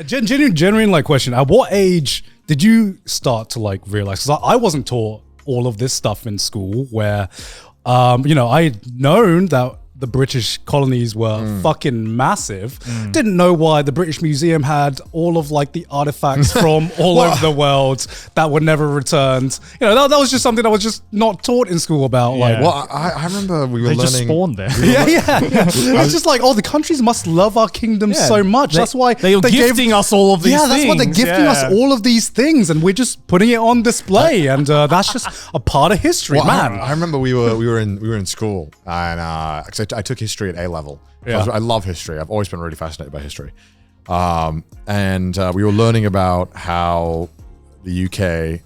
Genuine like question. At what age did you start to like realize? Because I wasn't taught all of this stuff in school where, I had known that the British colonies were fucking massive. Didn't know why the British Museum had all of like the artifacts from all over the world that were never returned. That was just something I was just not taught in school about. Yeah. Like, well, I remember we were learning. Just spawned there. Yeah. It's just like, the countries must love our kingdom so much. That's why they're gifting us all of these things. Yeah, that's why they're gifting us all of these things, and we're just putting it on display. And that's just a part of history, man. I remember we were in school, and because I took history at A level. Yeah. I love history. I've always been really fascinated by history. And we were learning about how the UK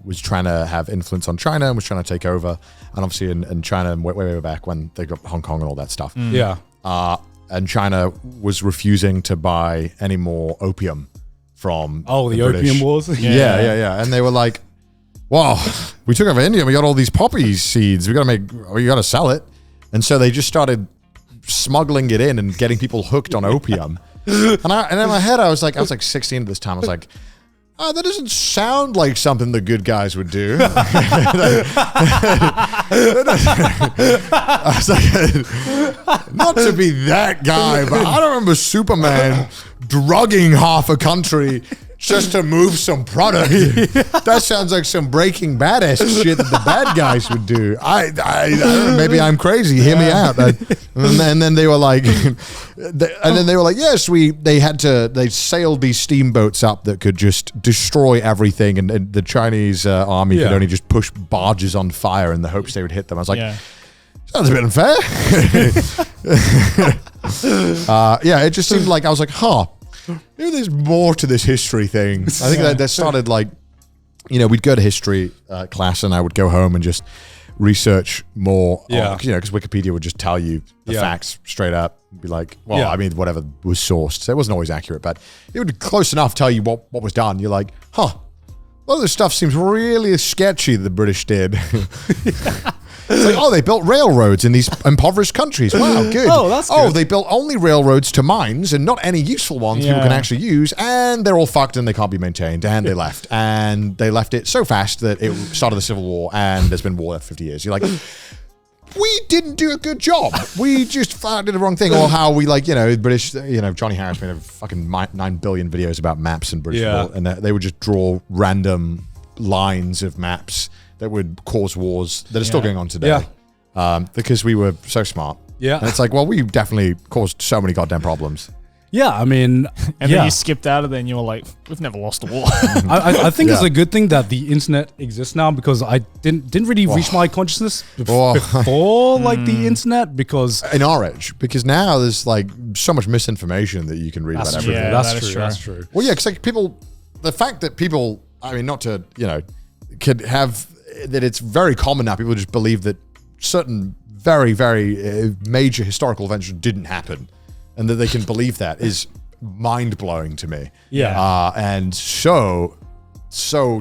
was trying to have influence on China and was trying to take over. And obviously in China, way back when they got Hong Kong and all that stuff. Yeah. And China was refusing to buy any more opium from the British. Opium Wars? Yeah. And they were like, well, we took over India. We got all these poppy seeds. We got to sell it. And so they just started smuggling it in and getting people hooked on opium. And in my head, I was like 16 at this time. I was like, that doesn't sound like something the good guys would do. I was like, not to be that guy, but I don't remember Superman drugging half a country just to move some product. That sounds like some Breaking Bad-esque shit that the bad guys would do. I don't know, maybe I'm crazy. Hear me out. And then they were like, yes, they sailed these steamboats up that could just destroy everything, and the Chinese army could only just push barges on fire in the hopes they would hit them. I was like, sounds a bit unfair. It just seemed like I was like, maybe there's more to this history thing. I think that started like, we'd go to history class and I would go home and just research more. Yeah. Because Wikipedia would just tell you the facts straight up. Be like, whatever was sourced. So it wasn't always accurate, but it would close enough tell you what was done. You're like, a lot of this stuff seems really sketchy the British did. It's like, they built railroads in these impoverished countries. Wow, good. Oh, that's good. They built only railroads to mines and not any useful ones people can actually use, and they're all fucked and they can't be maintained, and they left. And they left it so fast that it started the Civil War, and there's been war for 50 years. You're like, we didn't do a good job. We just did the wrong thing. Or how we British, Johnny Harris made a fucking 9 billion videos about maps in British world, and they would just draw random lines of maps that would cause wars that are still going on today. Because we were so smart. Yeah. And it's like, well, we definitely caused so many goddamn problems. Yeah, I mean... And then you skipped out of it and you were like, we've never lost a war. I think it's a good thing that the internet exists now, because I didn't really reach my consciousness before like the internet, because... In our age, because now there's like so much misinformation that you can read about everything. Yeah, that's true. Well, yeah, because like the fact that people, I mean, not to, could have... that it's very common now. People just believe that certain very, very major historical events didn't happen, and that they can believe that is mind-blowing to me. Yeah. And so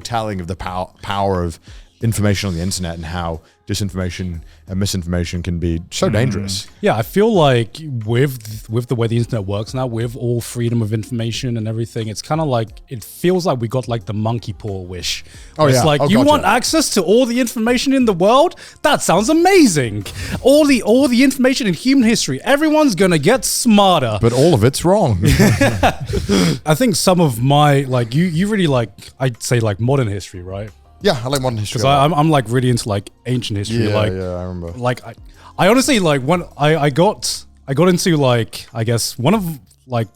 telling of the power of information on the internet and how disinformation and misinformation can be so dangerous. Yeah, I feel like with the way the internet works now, with all freedom of information and everything, it's kind of like, it feels like we got like the monkey paw wish. It's like, you want access to all the information in the world? That sounds amazing. All the information in human history, everyone's gonna get smarter. But all of it's wrong. I think some of my, like, you really like, I'd say like modern history, right? Yeah, I like modern history. Because I'm like really into like ancient history. Yeah, I remember. Like I honestly, like, when I got into, like, I guess one of like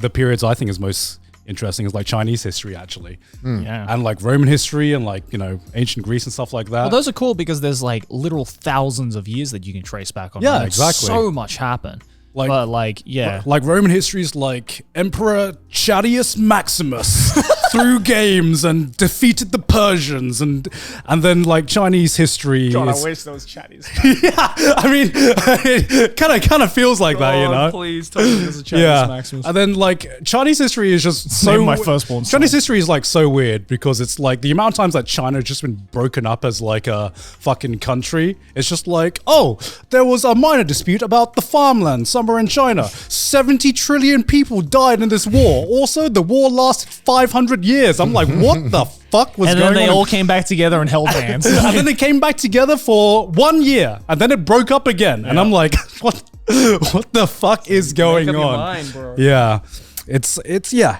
the periods I think is most interesting is like Chinese history, actually. Yeah. And like Roman history and like, ancient Greece and stuff like that. Well, those are cool because there's like literal thousands of years that you can trace back on. Yeah, exactly. So much happened. Like Roman history is like Emperor Chadius Maximus threw games and defeated the Persians, and then like Chinese history. God, I wish those Chinese. Yeah, I mean, it kind of feels like that, Please tell me there's a Chinese Maximus. And then like Chinese history is just so. My firstborn son. Chinese history is like so weird because it's like the amount of times that China has just been broken up as like a fucking country. It's just like, there was a minor dispute about the farmland, so somewhere in China. 70 trillion people died in this war. Also, the war lasted 500 years. I'm like, what the fuck was going on? And then they all came back together and held hands. And then they came back together for 1 year. And then it broke up again. And I'm like, what the fuck is going on? Mind, bro. Yeah. It's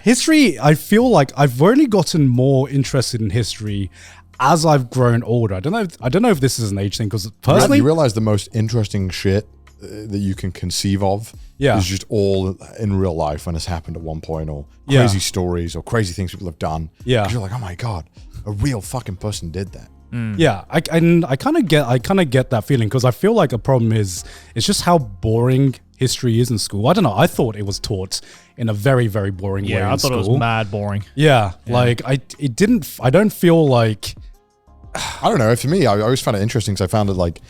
history. I feel like I've only gotten more interested in history as I've grown older. I don't know if this is an age thing, because personally, you realize the most interesting shit that you can conceive of is just all in real life when it's happened at one point, or crazy stories or crazy things people have done. Yeah, 'cause you're like, oh my god, a real fucking person did that. Yeah, I kind of get that feeling, because I feel like a problem is it's just how boring history is in school. I don't know. I thought it was taught in a very, very boring way. Yeah, I thought it was mad boring. Yeah, like I don't feel like. I don't know. For me, I always found it interesting, because I found it like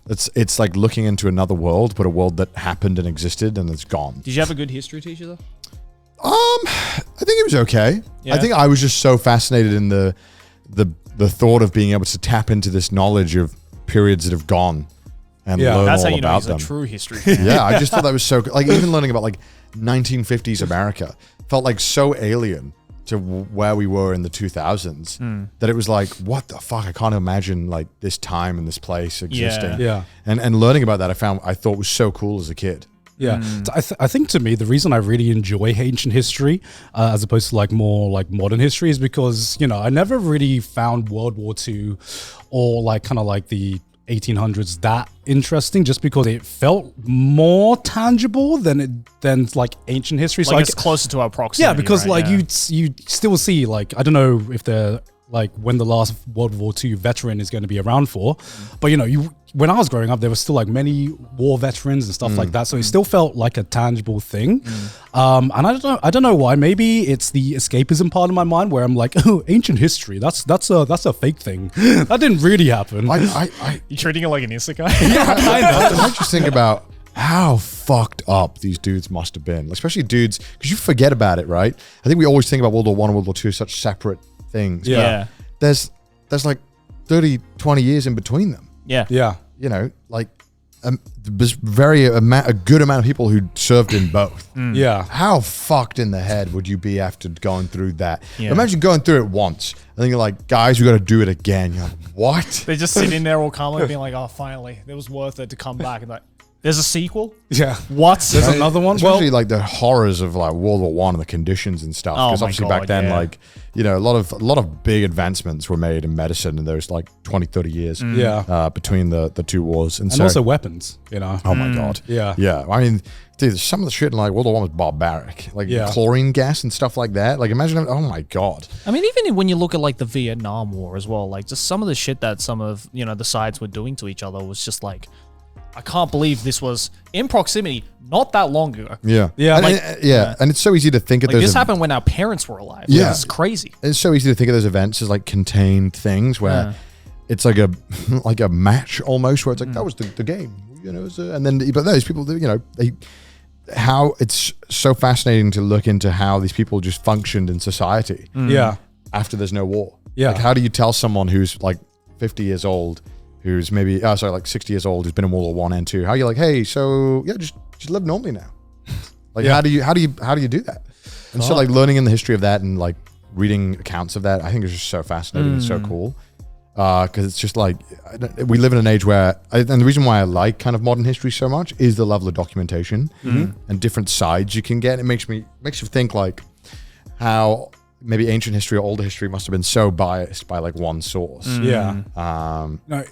it's like looking into another world, but a world that happened and existed and it's gone. Did you have a good history teacher though? I think it was okay. Yeah. I think I was just so fascinated in the thought of being able to tap into this knowledge of periods that have gone and learn That's all how you know about he's them. a true history fan. Yeah, I just thought that was so like even learning about like 1950s America felt like so alien to where we were in the 2000s that it was like, what the fuck? I can't imagine like this time and this place existing. Yeah. And learning about that I thought was so cool as a kid. Yeah, I think to me the reason I really enjoy ancient history as opposed to like more like modern history is because, you know, I never really found World War II or like kind of like the 1800s that interesting, just because it felt more tangible than like ancient history. Like, so it's closer to our proximity. Yeah, because like you still see, like, I don't know if they're like when the last World War II veteran is going to be around for, but you know, when I was growing up, there was still like many war veterans and stuff like that. So it still felt like a tangible thing. And I don't know why. Maybe it's the escapism part of my mind where I'm like, oh, ancient history. That's a fake thing. That didn't really happen. You're treating it like an isekai. Yeah, I just think about how fucked up these dudes must have been, especially dudes, because you forget about it, right? I think we always think about World War I and World War II as such separate things. Yeah. There's like 30, 20 years in between them. Yeah. Yeah. You know, like there's a good amount of people who served in both. Yeah. How fucked in the head would you be after going through that? Yeah. Imagine going through it once. I think you're like, guys, we got to do it again. You're like, what? They just sit in there all calmly being like, oh, finally, it was worth it to come back. And like, there's a sequel? Yeah. What? There's another one? Especially like the horrors of like World War I and the conditions and stuff. Because obviously back then, like, you know, a lot of big advancements were made in medicine in those like 20, 30 years between the two wars. And so, also weapons, you know. Oh my God. Yeah. Yeah. I mean, dude, some of the shit in like World War I was barbaric. Like chlorine gas and stuff like that. Like imagine, oh my God. I mean, even when you look at like the Vietnam War as well, like just some of the shit that some of, you know, the sides were doing to each other was just like, I can't believe this was in proximity not that long ago. Yeah. Yeah. And, and it's so easy to think of like those. This happened when our parents were alive. Yeah. This is crazy. It's so easy to think of those events as like contained things where it's like a match almost, where it's like, that was the game, you know, and then, but those people, you know, how it's so fascinating to look into how these people just functioned in society. Yeah. After there's no war. Yeah. Like, how do you tell someone who's like 50 years old, who's maybe, like 60 years old, who's been in World War I and II, how you're like, hey, so yeah, just live normally now. Like, how do you do that? And so like learning in the history of that and like reading accounts of that, I think is just so fascinating and so cool. Because it's just like, we live in an age where, and the reason why I like kind of modern history so much is the level of documentation and different sides you can get. It makes you think like how maybe ancient history or older history must have been so biased by like one source. Yeah.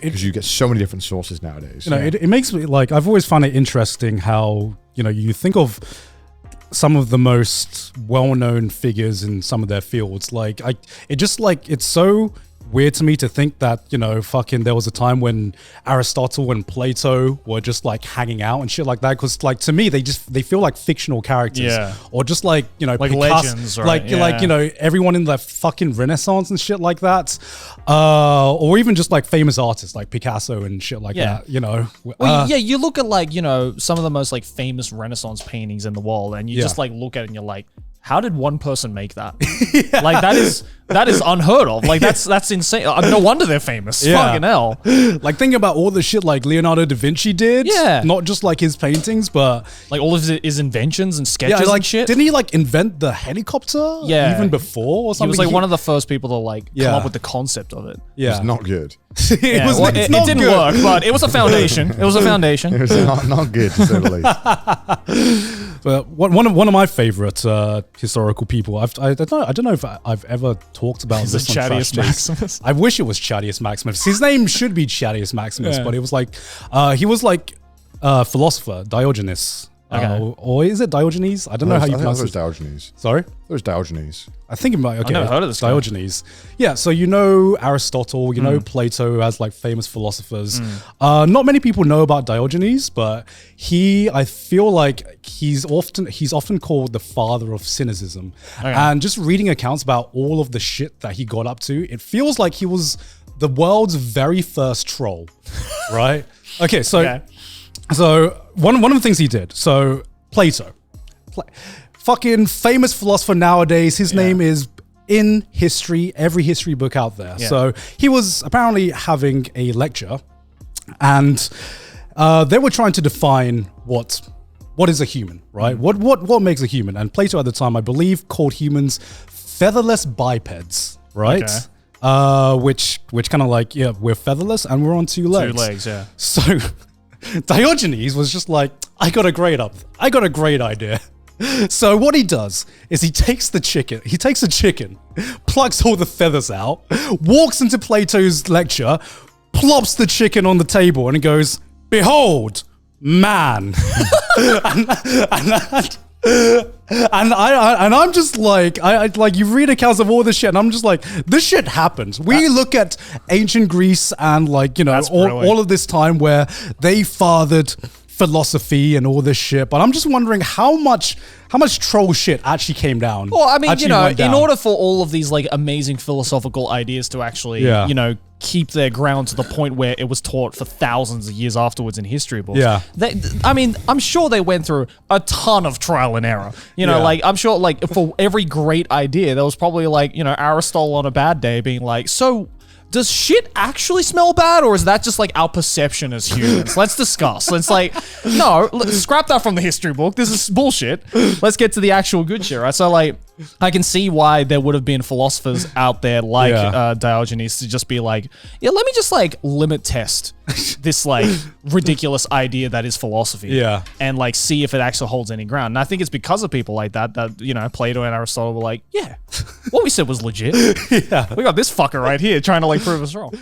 Because you get so many different sources nowadays. You know, it makes me like, I've always found it interesting how, you know, you think of some of the most well-known figures in some of their fields. Like it's so weird to me to think that, you know, fucking there was a time when Aristotle and Plato were just like hanging out and shit like that, because like to me they feel like fictional characters, or just like, you know, like Picasso, legends, right? like you know, everyone in the fucking Renaissance and shit like that, or even just like famous artists like Picasso and shit like that, you know. Well, you look at like, you know, some of the most like famous Renaissance paintings in the world, and you just like look at it and you're like, how did one person make that? Like that is unheard of. Like that's insane. No wonder they're famous. Yeah. Fucking hell. Like thinking about all the shit like Leonardo da Vinci did. Yeah. Not just like his paintings, but Like all of his inventions and sketches like and shit. didn't he like invent the helicopter? Yeah. Even before or He something? was like one of the first people to like come Yeah. up with the concept of it. Yeah. It's not good. It was. Well, it's it not didn't good. work, but it was a foundation. It was a foundation. It's not good, to say the least. But one of my favorite historical people. I don't know if I've ever talked about Is this it on Trash Chadius Chase. Maximus? I wish it was Chadius Maximus. His name should be Chadius Maximus, Yeah. but it was like he was like a philosopher, Diogenes. Okay. Or is it Diogenes? I don't know how you I think pronounce it was it. Diogenes. Sorry? It was Diogenes. I think it might. Okay, never heard of this guy. Diogenes. Yeah, so you know Aristotle, you know Plato as like famous philosophers. Not many people know about Diogenes, but I feel like he's often called the father of cynicism. Okay. And just reading accounts about all of the shit that he got up to, it feels like he was the world's very first troll, right? Okay, so. Okay. So one of the things he did. So Plato, fucking famous philosopher nowadays. His name is in history, every history book out there. Yeah. So he was apparently having a lecture, and they were trying to define what is a human, right? What makes a human? And Plato at the time, I believe, called humans featherless bipeds, right? Okay. Which kind of like, yeah, we're featherless and we're on two legs. 2 legs, yeah. So Diogenes was just like, I got a great idea. So what he does is he takes a chicken, plucks all the feathers out, walks into Plato's lecture, plops the chicken on the table, and he goes, "Behold, man." And I'm just like, I like, you read accounts of all this shit, and I'm just like, this shit happened. We look at ancient Greece and like, you know, all of this time where they fathered philosophy and all this shit, but I'm just wondering how much troll shit actually came down. Well, I mean, actually you know, went down. in order for all of these like amazing philosophical ideas to actually, Yeah. you know, keep their ground to the point where it was taught for thousands of years afterwards in history books. Yeah. I mean, I'm sure they went through a ton of trial and error. You know, Yeah. like I'm sure like for every great idea, there was probably like, you know, Aristotle on a bad day being like, so does shit actually smell bad, or is that just like our perception as humans? Let's discuss. Let's like, no, let's scrap that from the history book. This is bullshit. Let's get to the actual good shit, right? So like, I can see why there would have been philosophers out there like Diogenes to just be like, yeah, let me just like limit test this like ridiculous idea that is philosophy. Yeah. And like see if it actually holds any ground. And I think it's because of people like that, you know, Plato and Aristotle were like, yeah, what we said was legit. Yeah. We got this fucker right here trying to like prove us wrong.